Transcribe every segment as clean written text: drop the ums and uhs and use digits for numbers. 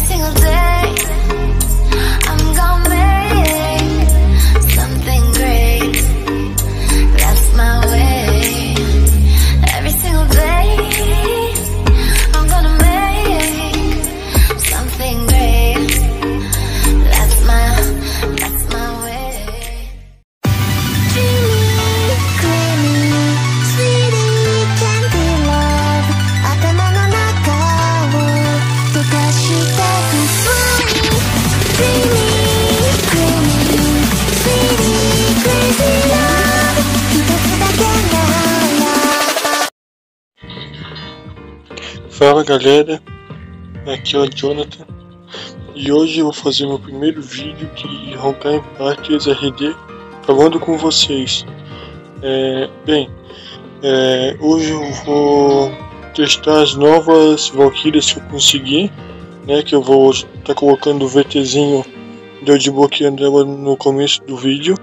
single day I'm gonna make something great. That's my way. Every single day I'm gonna make something great. That's my way. Dreamy, creamy, sweetie, candy love. 頭の中を溶かしてく Sweet, dreamy, creamy, sweetie, crazy love. 一つだけなら Fala galera, aqui é o Jonathan e hoje eu vou fazer meu primeiro vídeo de Honkai Impact XRD falando com vocês. Hoje eu vou testar as novas Valkyrias que eu consegui, né, que eu vou estar colocando o VTzinho de eu desbloqueando ela no começo do vídeo.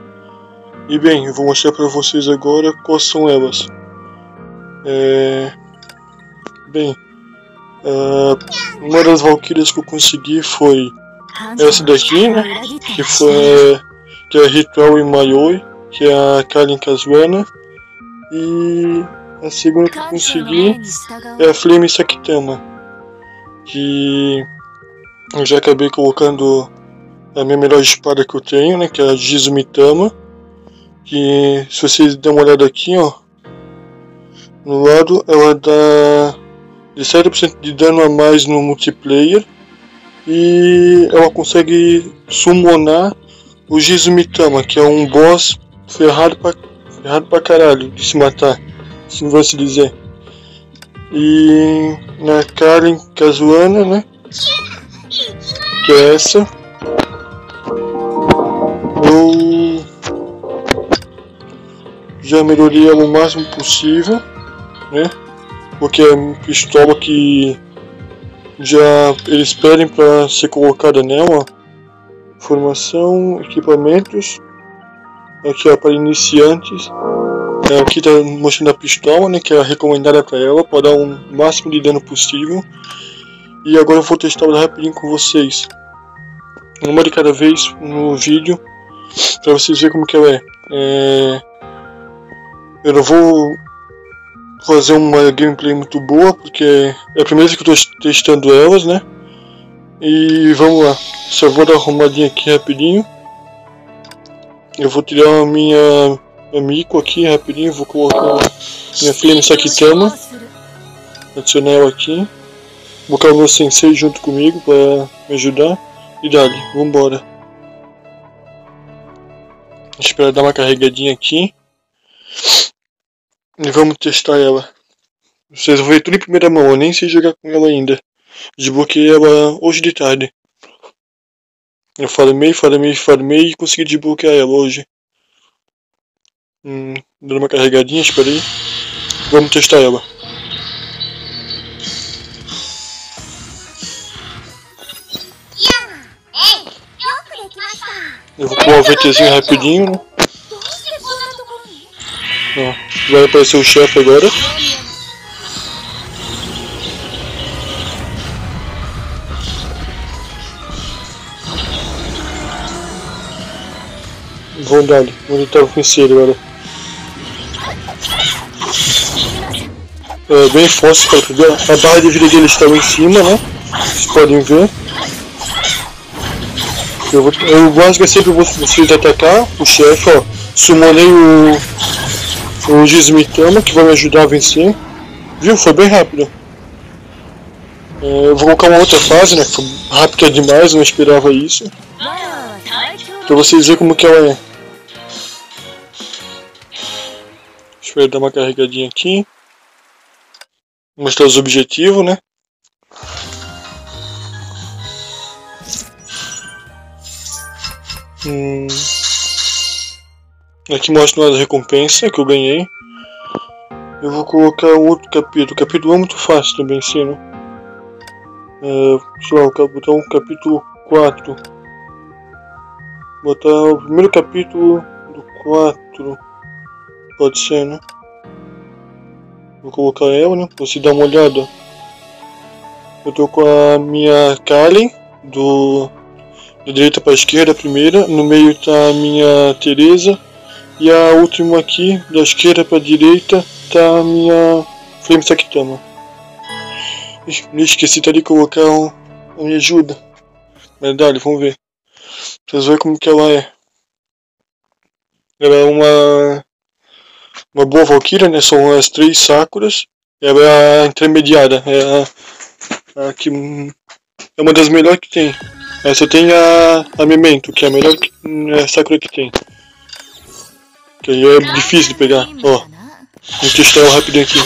E bem, eu vou mostrar para vocês agora quais são elas. Uma das Valkyrias que eu consegui foi essa daqui, né, que é a Ritual Imayoi, que é a Karin Kazuana, e a segunda que eu consegui é a Flame Saktama, que eu já acabei colocando a minha melhor espada que eu tenho, né, que é a Jizumitama, que se vocês derem uma olhada aqui, ó, no lado ela dá de 7% de dano a mais no multiplayer e ela consegue summonar o Jizumitama, que é um boss ferrado pra caralho de se matar, assim vai se dizer. E na Karin Kazuana, né, que é essa, eu já melhorei ela o máximo possível, né, porque é uma pistola que já eles pedem para ser colocada nela. Formação, equipamentos, aqui ó, para iniciantes. Aqui tá mostrando a pistola, né, que é a recomendada para ela, para dar o máximo de dano possível. E agora eu vou testar ela rapidinho com vocês, uma de cada vez no vídeo, para vocês verem como que ela é. Eu não vou fazer uma gameplay muito boa, porque é a primeira vez que eu estou testando elas, né? E vamos lá, só vou dar uma arrumadinha aqui rapidinho. Eu vou tirar a minha Miko aqui rapidinho, vou colocar minha Flame Saktama, adicionar ela aqui, vou colocar o meu sensei junto comigo para me ajudar e dali, vambora. Espera dar uma carregadinha aqui. E vamos testar ela. Vocês vão ver tudo em primeira mão, eu nem sei jogar com ela ainda. Desbloqueei ela hoje de tarde. Eu farmei e consegui desbloquear ela hoje. Dando uma carregadinha, esperei. Vamos testar ela. Eu vou pular o VTzinho rapidinho, né? Ó, vai aparecer o chefe agora. Vamos dar ali, vou tentar vencer ele agora. É bem fácil para tudo. A barra de vida dele está lá em cima, né? Vocês podem ver. Eu gosto sempre vocês atacar o chefe, ó. Summonei o Jizumitama, que vai me ajudar a vencer. Viu? Foi bem rápido. Eu vou colocar uma outra fase, né? Foi rápida demais, eu não esperava isso. Pra vocês verem como que ela é. Deixa eu dar uma carregadinha aqui. Mostrar os objetivos, né? Aqui mostra uma recompensa que eu ganhei. Eu vou colocar outro capítulo. O capítulo é muito fácil também, sim, né? Sei lá, eu quero botar um capítulo 4. Botar o primeiro capítulo do 4. Pode ser, né? Vou colocar ela, né? Pra você dar uma olhada. Eu tô com a minha Karin, da direita para a esquerda a primeira, no meio tá a minha Teresa, e a última aqui, da esquerda para a direita, tá a minha Flame Saitama. Esqueci de colocar a minha ajuda. Mas dá, vamos ver. Vocês verem como que ela é. Ela é uma boa Valkyria, né? São as 3 Sakuras. Ela é a intermediária. É a que é uma das melhores que tem. Essa tem a Memento, que é a melhor Sakura que tem. Que aí é difícil de pegar. Ó, vamos testar ela rapidinho aqui.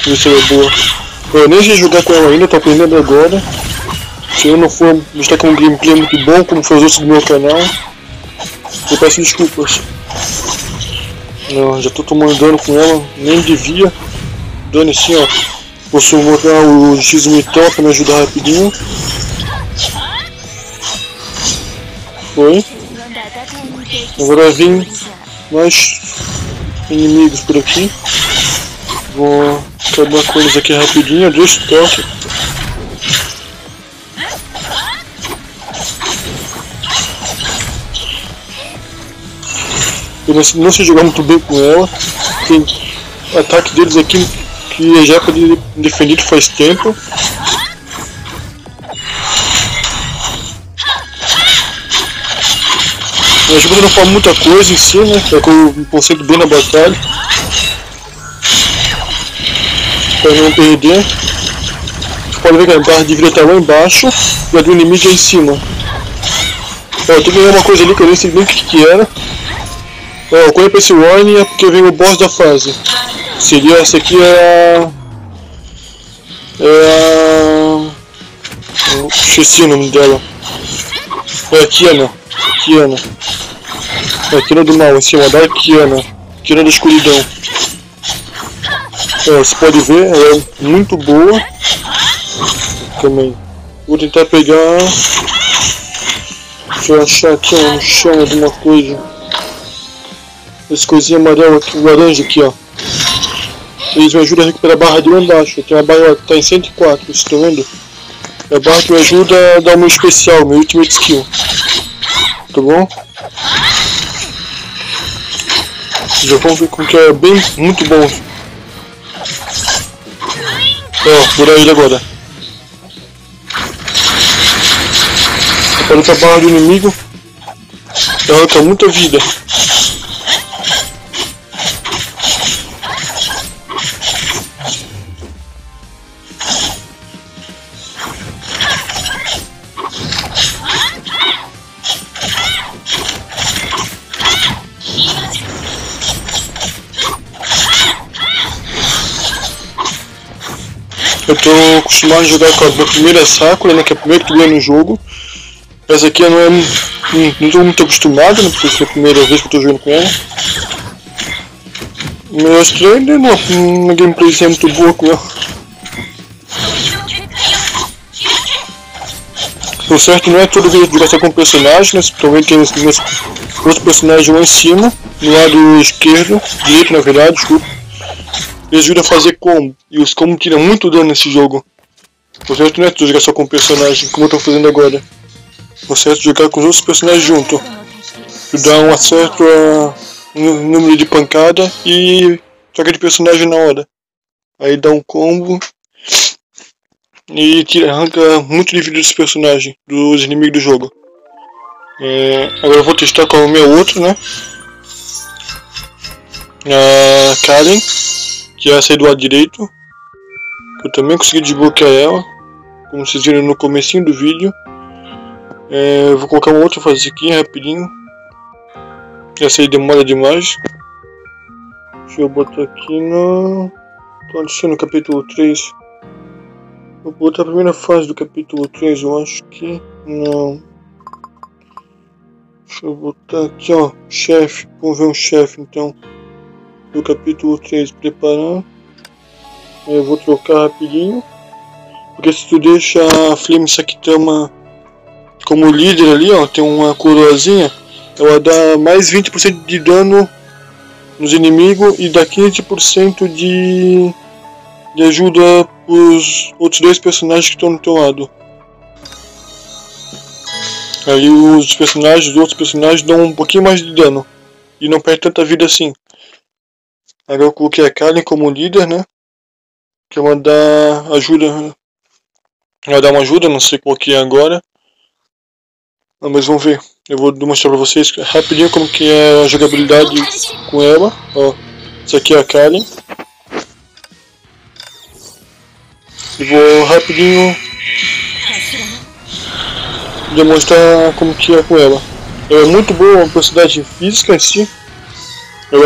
Ver se ela é boa. Eu nem sei jogar com ela ainda, tô aprendendo agora. Se eu não for mostrar com um gameplay muito bom, como foi os outros do meu canal, eu peço desculpas. Não, já tô tomando dano com ela, nem devia. Dano assim, ó. Posso botar o X-Me Top pra me ajudar rapidinho. Foi. Agora vem mais inimigos por aqui. Vou acabar com eles aqui rapidinho, 2 toques. Eu não sei jogar muito bem com ela. Tem ataque deles aqui que já é para defendido faz tempo. Me ajuda a não falar muita coisa em si, né? É que eu me concentro bem na batalha. Para não perder. Você pode ver que a barra de vida está lá embaixo e a do inimigo é em cima. Ó, eu tô ganhando uma coisa ali que eu nem sei nem o que era. Ó, quando eu esse warning é porque vem o boss da fase. Seria essa aqui esqueci o nome dela. É a Kiana. É a Kiana do mal, em cima da Kiana. Kiana da escuridão. Ó, você pode ver, ela é muito boa. Também. Vou tentar pegar. Deixa eu achar aqui ó, no chão alguma coisa. Essa coisinha amarela aqui, laranja aqui ó. Eles me ajudam a recuperar a barra de lá embaixo. Tem uma barra que está em 104, vocês estão vendo? É a barra que me ajuda a dar o meu especial, meu ultimate skill. Tá bom? Já vamos ver como que é bem, muito bom. Ó, por aí agora. Aparece a barra do inimigo. Ela tá muita vida. Eu tô acostumado a jogar com a minha primeira Sakura, né, que é a primeira que ganha no jogo. Essa aqui eu não tô muito acostumado, né, porque essa é a primeira vez que eu tô jogando com ela. Mas ainda uma gameplay é muito boa com ela. O certo não é todo vez jogar só com o personagem, né, também tem os outros personagens lá em cima, no lado esquerdo, direito na verdade, desculpa. Eles ajudam a fazer combo, e os combo tiram muito dano nesse jogo. O certo não é tu jogar só com o personagem, como eu tô fazendo agora. O certo é jogar com os outros personagens junto. Tu dá um acerto no número de pancada e troca de personagem na hora. Aí dá um combo e arranca muito de vida dos personagens, dos inimigos do jogo. Agora eu vou testar com o meu outro, né? A Karen, que é essa aí do lado direito. Eu também consegui desbloquear ela, como vocês viram no comecinho do vídeo. Eu vou colocar uma outra fase aqui rapidinho. Essa aí demora demais. Deixa eu botar aqui no... Tô adicionando no capítulo 3. Vou botar a primeira fase do capítulo 3, eu acho que... Não. Deixa eu botar aqui, ó, chefe. Vamos ver um chefe então. Do capítulo 3, preparar. Eu vou trocar rapidinho. Porque se tu deixa a Flame Saitama como líder ali, ó, tem uma coroazinha. Ela dá mais 20% de dano nos inimigos e dá 15% de ajuda os outros 2 personagens que estão no teu lado. Aí os outros personagens dão um pouquinho mais de dano. E não perde tanta vida assim. Agora eu coloquei a Karen como líder, né? Que ela dá ajuda. Ela dá uma ajuda, não sei qual que é agora. Mas vamos ver. Eu vou mostrar pra vocês rapidinho como que é a jogabilidade com ela. Ó, essa aqui é a Karen. E vou rapidinho demonstrar como que é com ela. Ela é muito boa, uma personagem física em si. Ela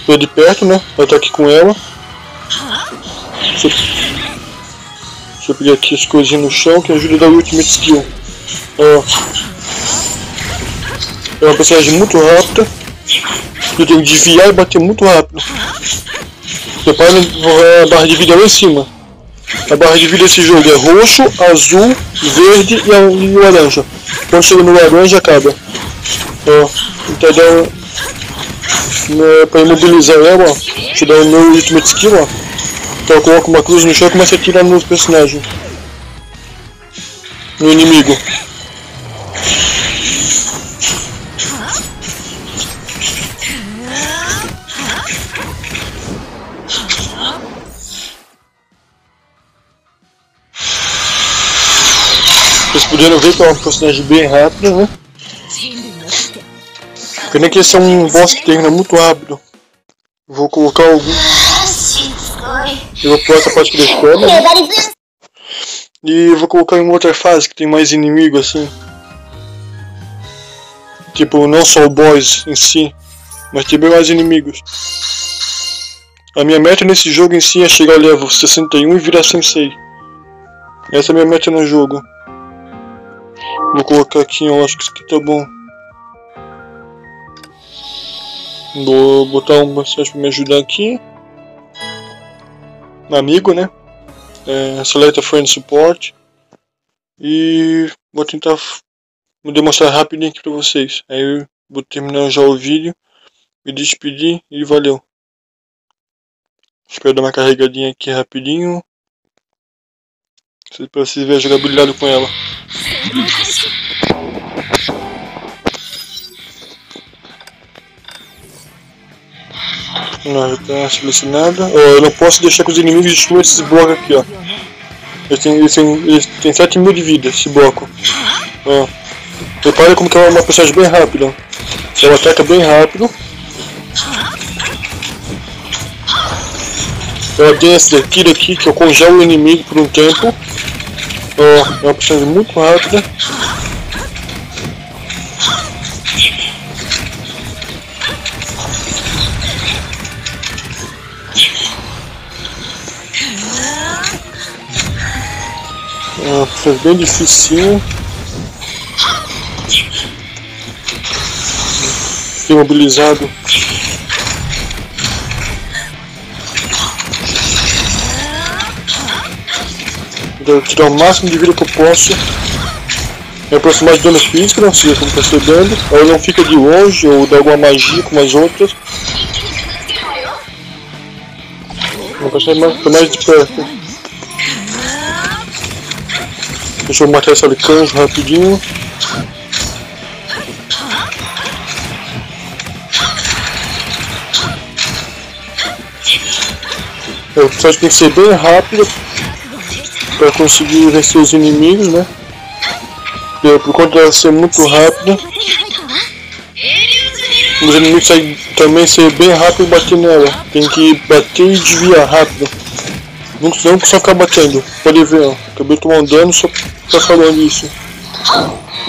é de perto, né? Ela tá aqui com ela. Deixa eu pegar aqui as coisinhas no chão que ajuda a dar o Ultimate Skill. Ó. É uma personagem muito rápida. Eu tenho que desviar e bater muito rápido. Repara a barra de vida lá em cima. A barra de vida desse jogo é roxo, azul, verde e laranja. Quando chega no laranja acaba. Ó, então para imobilizar ela, ó, deixa eu dar o meu Ultimate Skill, ó. Então eu coloco uma cruz no chão e começo a atirar nos personagens. No inimigo. Vocês puderam ver que é um personagem bem rápido, né? Pena que esse é um boss que termina muito rápido. Vou colocar algum. Eu vou pular essa parte aqui da escola. Né? E vou colocar em outra fase que tem mais inimigo assim. Tipo, não só o boss em si, mas tem bem mais inimigos. A minha meta nesse jogo em si é chegar ao level 61 e virar Sensei. Essa é a minha meta no jogo. Vou colocar aqui, eu acho que isso aqui tá bom. Vou botar um personagem pra me ajudar aqui. Um amigo, né? Select a Friend Support. E vou tentar demonstrar rapidinho aqui pra vocês. Aí eu vou terminar já o vídeo. Me despedir e valeu. Espero dar uma carregadinha aqui rapidinho. Pra vocês verem a jogabilidade com ela. Não, já tá selecionado. Eu não posso deixar que os inimigos destruam esses blocos aqui, ó. Eles têm 7.000 de vida, esse bloco. Ó. Repara como que ela é uma personagem bem rápida. Ela ataca bem rápido. Ela tem esse daqui que eu congelo o inimigo por um tempo. Ó, é uma personagem muito rápida. Foi bem difícil. Fiquei imobilizado. Vou tirar o máximo de vida que eu posso. Me aproximar de dano físico, não sei como percebendo. Ou não fica de longe, ou dá alguma magia como as outras. Vou passar mais de perto. Deixa eu matar esse arcanjo rapidinho. Eu só tem que ser bem rápido para conseguir vencer os inimigos, né? Por conta dela ser muito rápida, os inimigos também ser bem rápido e bater nela. Tem que bater e desviar rápido. Não só ficar batendo. Pode ver, ó. Acabei de tomar um dano só tá falando isso.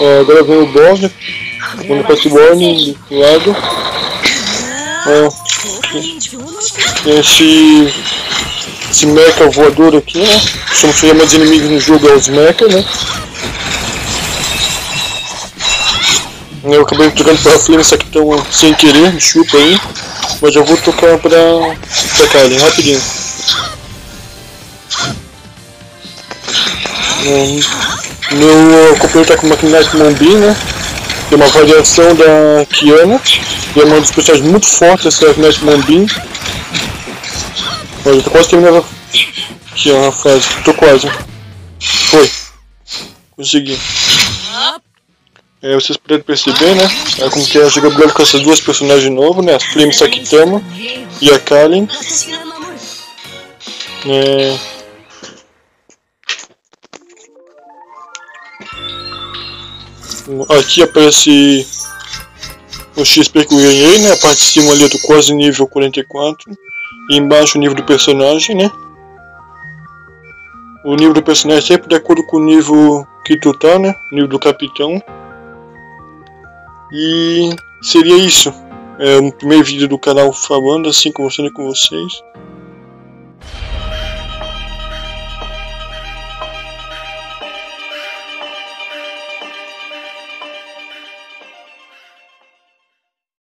Ó, agora vem o boss, né? Vamos para o Borne do lado. Ó. Esse mecha voador aqui, né? Somos chamar de inimigos no jogo, é os mecha, né? Eu acabei tocando para a Flame, isso aqui tão sem querer, desculpa aí. Mas eu vou tocar pra Karen, rapidinho. Meu companheiro tá com uma Knight Moonbeam, né? Tem uma variação da Kiana. E é uma dos personagens muito fortes essa Knight Moonbeam. Olha, eu tô quase terminando aqui ó, a fase. Tô quase. Foi. Consegui. Vocês puderam perceber, né? Como que é a jogabilidade com essas duas personagens novas, né? A Flame Sakitama e a Kallen. Aqui aparece o XP que eu ganhei, né? A parte de cima ali eu tô quase nível 44. E embaixo o nível do personagem, né? O nível do personagem sempre de acordo com o nível que tu tá, né? O nível do capitão. E seria isso. O primeiro vídeo do canal falando, assim, conversando com vocês.